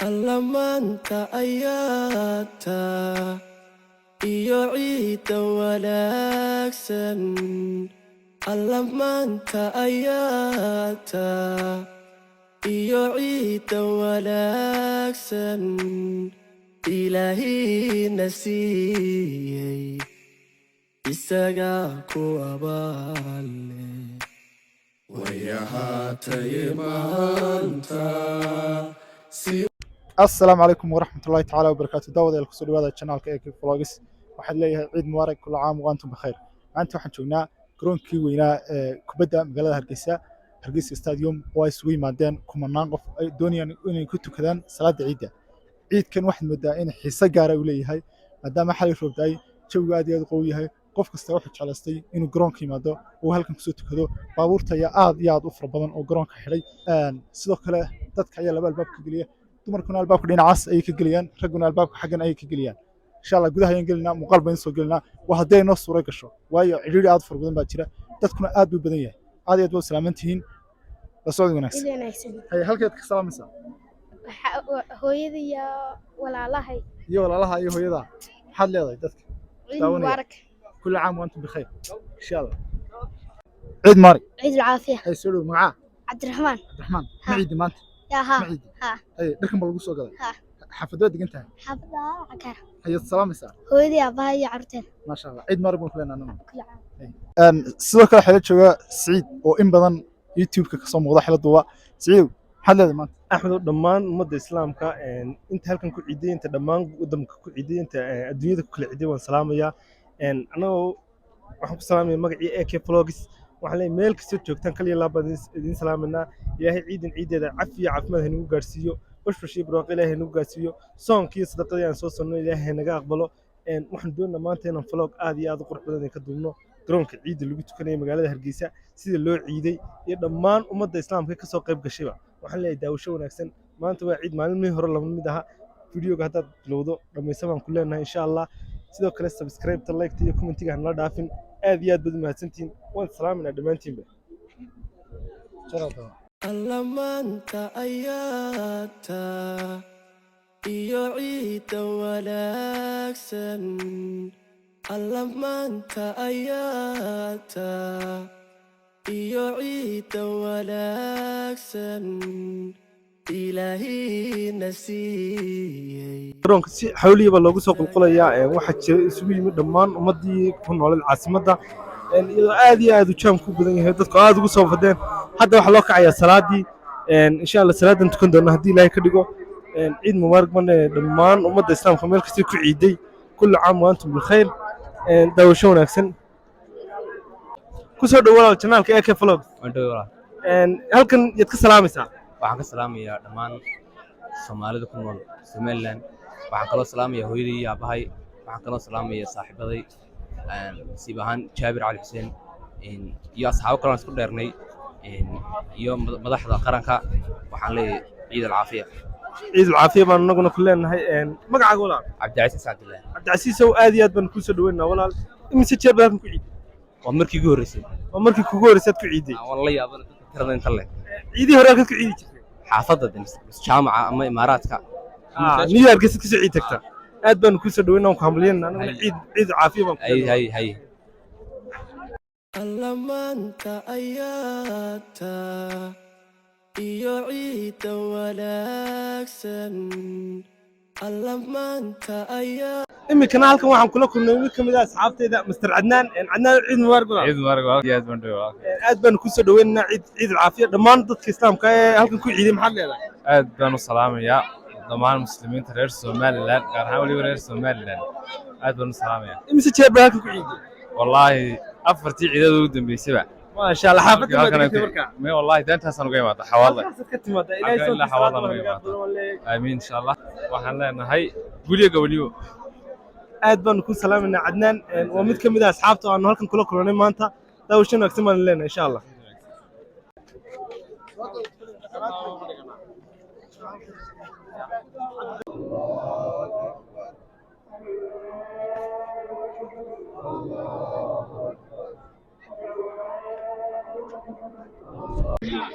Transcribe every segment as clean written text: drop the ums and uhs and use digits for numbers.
alla maanta ayaata iyo ciidda wanaagsan alla maanta ayaata iyo ciidda wanaagsan ilaahina siiyey isagaa ku abaale way ahaatay maanta. السلام عليكم ورحمة الله تعالى وبركاته. داود الكسر هذا القناة كيك فلوجس واحد ليه عيد مبارك كل عام وأنتم بخير. أنتم حنشوفنا كرون كيوينا كبدا مقالة هرقيس استاديوم وايسوي مادين كمان ناقف دنيا إن كنتوا كذا صلاة عيدة عيد كان واحد مدائن حسا جارة وليه هاي مدام حال يفرض هاي شو قاعد يقوي هاي قف كستروح على إنه كرون كيمادو وهالكم كسوت كذا بابورتا يا أفر بدن أو كرون كحري سلوك له تذكر يا لبال باب كجلية dumarkuna albaabka dhinacaas ay ka geliyaan raguna albaabka xaggan ay ka geliyaan insha Allah gudaha ayaan gelinaa muuqaal bayn soo gelinaa waa haday noo suuray gasho waayo ciriiri aad far badan baa jira dadkuna aad u badan yahay aad iyo aad waa salaamantihiin la socod wanaagsan hay halkeed ka salaamaysaa hooyada iyo walaalahay iyo hooyada maxaad leedahay dadka ciid mubaarak كل عام وانتم بخير ان شاء الله عيد مارك عيد العافيه hay soo dhow magaca عبد الرحمن ciid maanta ها hay dharkan baa lagu soo gaday ها xaafadda degan tahay حافظة عكار hay salaamaysaa hooyadii aabahay iyo carruurteen ما شاء الله عيد مارك baan ku leenahay كل عام sidoo kale xilad jooga Saciid oo in badan YouTube-ka ka soo muuqda xiladu waa Saciid maxaad leedahay maanta axmed dhammaan ummadda islaamka inta halkan ku ciiday inta dhammaan waddanka ku ciiday inta adduunyada ku kala ciiday waan salaamayaa anagoo waxaan ku salaamayaa magacii AK Vlogs waxaan leeyahay meel kasta joogtaan kaliya laabaan idin salaamanaa ilaahay ciideeda cafiya caafimaad nagu gaarsiiyo bashbashii barwaaqo ilaahay nagu gaarsiiyo soonkii sadaqadii aan soo sonnay ilaahay naga aqbalo waxaan doonaynaa maanta inaan vlog aad iyo aad u qurux badan ka duubno garoonka ciidda lagu tukanayo magaalada Hargeysa sida loo ciiday iyo dhammaan ummadda islaamka ka soo qayb gashayba waxaan leeyahay daawasho wanaagsan maanta waa ciid maalmihii hore lama mid aha fiidiyoga haddaad bilowdo dhammaysa baan ku leenahay insha Allah sidoo kale subscribe ta like iyo commentiga han la dhaafin aad iyo aad baad mahadsantiin waan salaaminaa dhammaantiinba alla maanta ayaata iyo ciidda wanaagsan alla maanta ayaata iyo ciidda wanaagsan ilaahina siiyey garoonka si xawliya loogu soo qulqulayaa waxa jira isugu yimid dhammaan ummadii ku noolay caasimadda iyadoo aad iyo aad u jaam ku badan yahay dadku aad ugu soo fadeen hadda waxa loo kacayaa salaadii insha Allah salaadan tukan doona haddii Ilaahay ka dhigo ciid mubaarak bane dhammaan ummadda islaamka meel kasta ku ciiday kullu caam wa antum bil khayr daawasho wanaagsan ku soo dhawaada channelka AK Vlogs halkan yaad ka salaamaysaa waxaan ka salaamayaa dhammaan Soomaalida ku nool Somaliland waxaan kaloo salaamayaa hooyadii iyo aabahay waxaan kaloo salaamayaa saaxiibaday siib ahaan Jaabir Cali Xuseen iyo asxaabo kale isku dheernay iyo madaxda qaranka waxaan leeyahay ciid alcaafiya ciid alcaafiya baan anaguna ku leenahay magacaaga walaal Cabdicasiis Cabdillah Cabdicasiis oo aad iyo aad baan ku soo dhaweynaa walaal imise jeer baan ku ciiday waa markii ugu horeysay ku ciiday wallahi yaabana tirada inta leeg ciidii hore ka ciidi jirtay xaafadda jaamaca ama imaaraadka niyo Hargeysa ka soo ciid tagta aad baan ku soo dhaweynaa ku hambalyeynaa anaguna ciid caafiya baan hay alla maanta ayaata iyo ciidda wanaagsan alla maanta ayaa imikana halkan waxaan kula kulnay mid kamid ah asxaabteyda Mr. Cadnaan ciid mubaarak ciid mubaarak aad baan dhawaaqay aad baan ku soo dhaweynaa ciid caafiya dhammaan dadka islaamka ee halkan ku ciiday maxaad leedahay aad baan u salaamayaa dhammaan muslimiinta reer Somaliland gaar ahaan waliba reer Somaliland aad baan u salaamayaa imise jeer baa halkan ku ciiday wallahi afartii ciidada ugu dambeysay ما شاء الله حافظ ما والله ده انت حسن قيمه حواله الهي سوى حواله امين ان شاء الله waxaan leenahay guliga waliyo aad baan ku salaaminaa Cadnaan waa mid kamid ah asxaabta aan halkan kula kulannay maanta daawasho wanaagsan baan leenahay insha Allah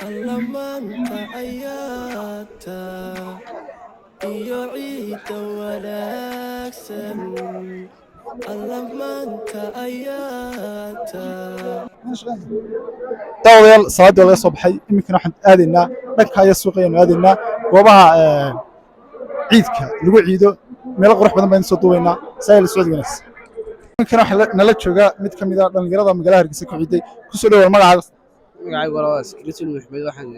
alla maanta ayaata iyo ciidda wanaagsan alla maanta ayaata daawadayaal salaadii laga soo baxay iminkana waxaan aadaynaa dhanka iyo suuqa ayaynu aadaynaa goobaha ciidka lagu ciido meelo qurux badan baynu soo duubaynaa saa la socod wanaagsan iminkana waxaa nala jooga mid ka mid ah dhalinyarada magaalada Hargeysa ku ciiday kusoo dhawaad magacaaga magacaygu waa Iskirisul Maxmed waxaan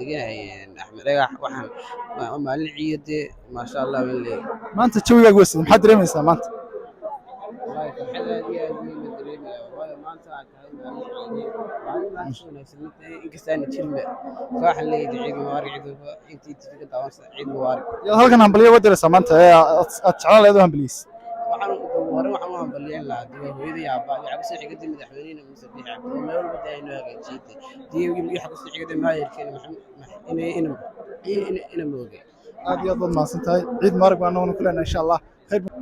deganahay Axmed Dhagax waxaan maalin ciidde maasha Allah walahi maanta jawigaaga waa sidee maxaad dareemaysaa maanta wallahi farxad aad iyo aad weyn baan dareemayaa waayo maanta aan tahay maalin ciidde inkastaan jirme waxaan leeyahay ciid mubaarak intii tifka daawansa ciid mubaarak yaa halkan hambaliyo wada diraysaa maanta aad jeclaan leedahay hambaliis waxaan u hambalyeyn lahaa hooyadii aabba iyo cabsi xigada madaxweynaha Muuse Biixi Cabdi meel walba aynu hagaajiyay diiwaanka xabsi xigada maayirkeena ina moogay aad iyo aad baad mahadsan tahay ciid mubaarak baan noqon kulana insha Allah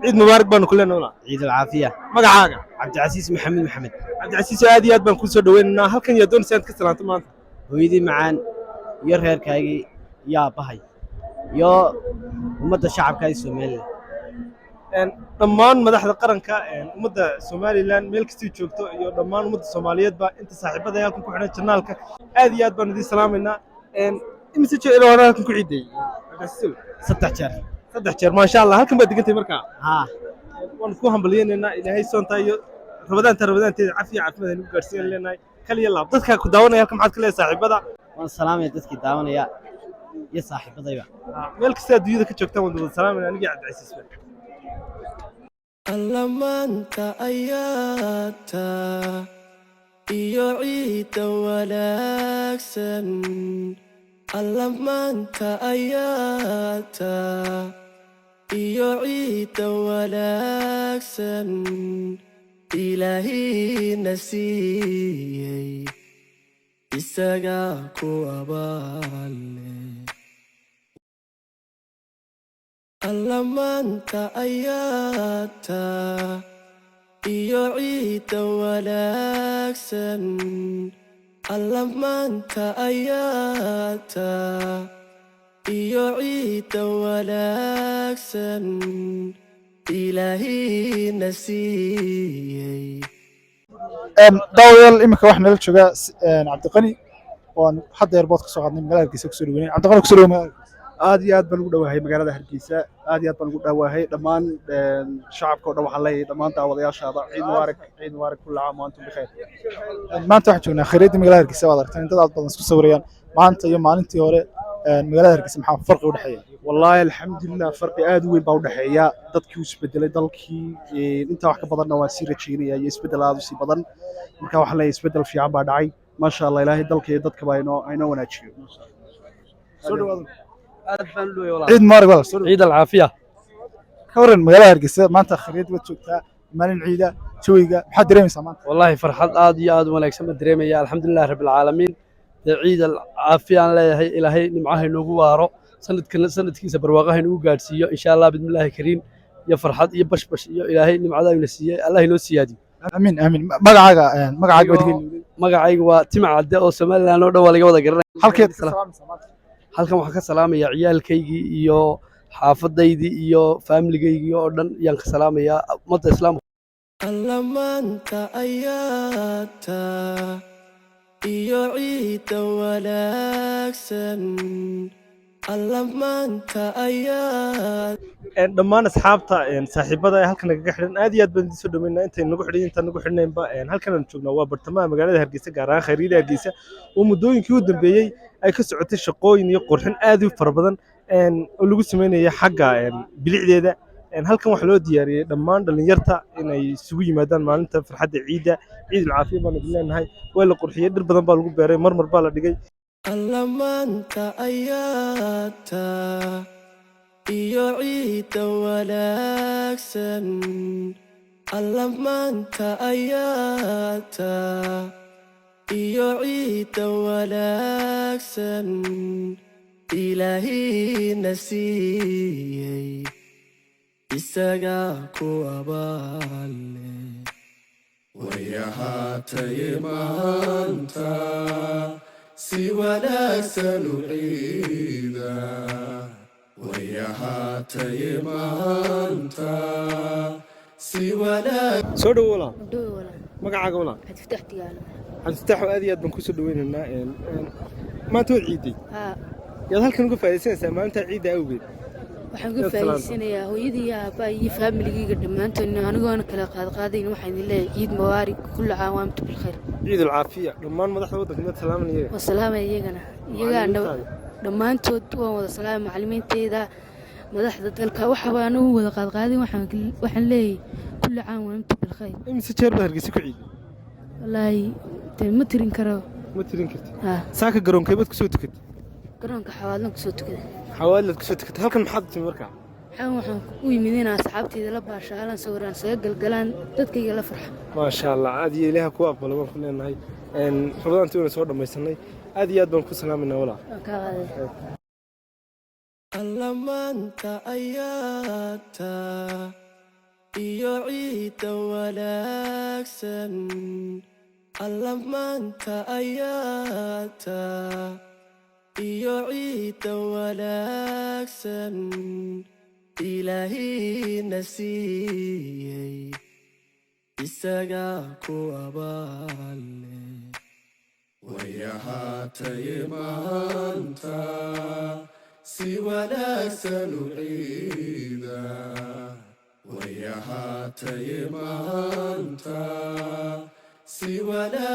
ciid mubaarak baan kulana ciid alcaafiya magacaaga Cabdicasiis Maxamed Maxamed Cabdicasiis aad iyo aad baan ku soo dhaweynaynaa halkan iyo doonaysan ka salaanto maanta hooyadii macaan iyo reerkaagii iyo aabbahay iyo ummadda shacabka ee Soomaaliya dhammaan madaxda qaranka ummadda Soomaaliland meel kasta joogto iyo dhammaan ummadda Soomaaliyeed ba inta saaxiibada halkan ku xidhan janaalka aad iyo aad baan idin salaameynaa imisa jeer ilaa halkan ku ciiday saddex jeer ma sha Allah halkan baad digantay markaa waan ku hambalyeynaa ilaahay soonta iyo rabadaanteeda caafimaad aynu gaarsiin leenahay kaliya laab dadka ku daawanaya halkan maxaad ka leedahay saaxiibada waan salaamay dadkii daawanaya iyo saaxiibadayba meel kasta adduunyada ka joogtaan waan wada salaameynaa aniga Cabdicasiis alla maanta ayaata iyo ciidda wanaagsan alla maanta ayaata iyo ciidda wanaagsan ilaahina siiyey isagaa ku abaale alla maanta ayaata iyo ciidda wanaagsan alla maanta ayaata iyo ciidda wanaagsan ilaahina siiyey daawadayaal iminka waxaa nala jooga cabdiqani oo hadda airport ka soo qaadnay magaalada Hargeysa kusoo dhaweynay cabdiqani kusoo dhaweynay aad iyo aad baan ugu dhawahay magaalada Hargeysa aad iyo aad baan ugu dhawahay dhammaan shacabka oo dhan waxaan leeyahay dhammaan daawadayaashaada ciid mubaarak kullu caam wa antum bikhair maanta waxaan joognaa khayraadii magaalada Hargeysa waad aragtaan in dad aad badan isku sawirayaan maanta iyo maalintii hore magaalada Hargeysa maxaa farqi u dhaxeeya wallahi alxamdulillah farqi aad u weyn baa u dhaxeeya dadkii isbedelay dalkii inta wax ka badanna waan sii rajaynayaa iyo isbedel aad u sii badan marka waxaan leeyahay isbedel fiican baa dhacay maasha Allah ilaahay dalka iyo dadka baa inoo wanaajiyo soo dhawaado ciid mubaarak walaal ciid alcaafiya ka waran magaalada Hargeysa maanta khayraad wad joogtaa maalin ciida jawiga maxaad dareemaysaa maanta wallahi farxad aad iyo aad u wanaagsan baan dareemayaa alxamdulillah rabbil caalamiin ciid alcaafiya aan leeyahay ilaahay nimcaha inoogu waaro sanadkiisa barwaaqaha inoogu gaadhsiiyo insha Allah bidmillaahi kariim iyo farxad iyo bashbash iyo ilaahay nimcada ina siiyay Allah inoo siyaadiyo amiin magacayga waa Timcadde oo Soomaaliland oo dhan waa laga wada garanay halkeed halkan waxaan ka salaamayaa ciyaalkaygii iyo xaafadaydii iyo faamiligayga oo dhan ayaan ka salaamayaa ummadda islaamka alla maanta ayaata iyo ciidda wanaagsan alla maanta ayaata dhammaan asxaabta saaxiibada ee halkan naga xidhan aad iyo aad baan soo dhaweynaa intay nagu xidhan inta nagu xidhnaynba halkan aan joognaa waa bartamaha magaalada Hargeysa gaar ahaan khayriida Hargeysa oo muddooyinkii u dambeeyay ay ka socotay shaqooyin iyo qurxin aad u fara badan oo lagu sameeyay xagga bilicdeeda halkan waxa loo diyaariyay dhammaan dhalinyarta inay isugu yimaadaan maalinta farxadda ciida ciid alcaafiya baan idin leenahay waa la qurxiyay dhir badan baa lagu beeray marmar baa la dhigay alla maanta ayaata iyo ciidda wanaagsan alla maanta ayaata iyo ciidda wanaagsan ilaahina siiyey isagaa ku abaale way ahaatay maanta si wanaagsan u ciida way wayahaatay maanta si wanaag soo dhowo walaal dhow wala magacaaga walaal had fitax digaalo cabdifatax aad iyo aad baan kusoo dhaweynaynaa maanta waa ciiday ha yaad halkan uga faa'iidaysanaysaa maalinta ciidda awgeed waxaan uga faa'iideysanayaa hooyadii iyo aabbahay iyo faamiligayga dhammaantood anigoona kala qaadqaadayn waxaan idin leeyahay ciid mubaarak kullu caam wa antum bilkhayr ciid alcaafiya dhammaan madaxda waddanka mid salaamanaya wa salaama iyagana iyagaa dhammaantood waan wada salaama macallimiinteyda madaxda dalka waxba aan u wada qaadqaadin waxaan leeyahay kullu caam wa antum bilkhayr imise jeer baa hargeysa ku ciiday wallaahi ma tirin karo ma tirin kartid ha saaka garoonkeebad kusoo tukatay garoonka xawaalan kusoo tukaday xawaalad kusoo tukatay halkan maxaad timi markaa waxaan u yimid inaan asxaabteyda la baashaalaan sawiraan saga galgalaan dadkayga la farxa maasha allah aad iyo ilaaha ku aqbalo baan ku leenahay rabadaantii wayna soo dhammaysanay aad iyo aad baan ku salaaminaa walaa waan kaa qaaday alla maanta ayaata iyo ciidda wanaagsan alla maanta ayaata iyo ciidda wanaagsan ilaahina siiyey isagaa ku abaale wayahaatay maanta si wanaagsan u ciida wayahaatay maanta si wanaagsan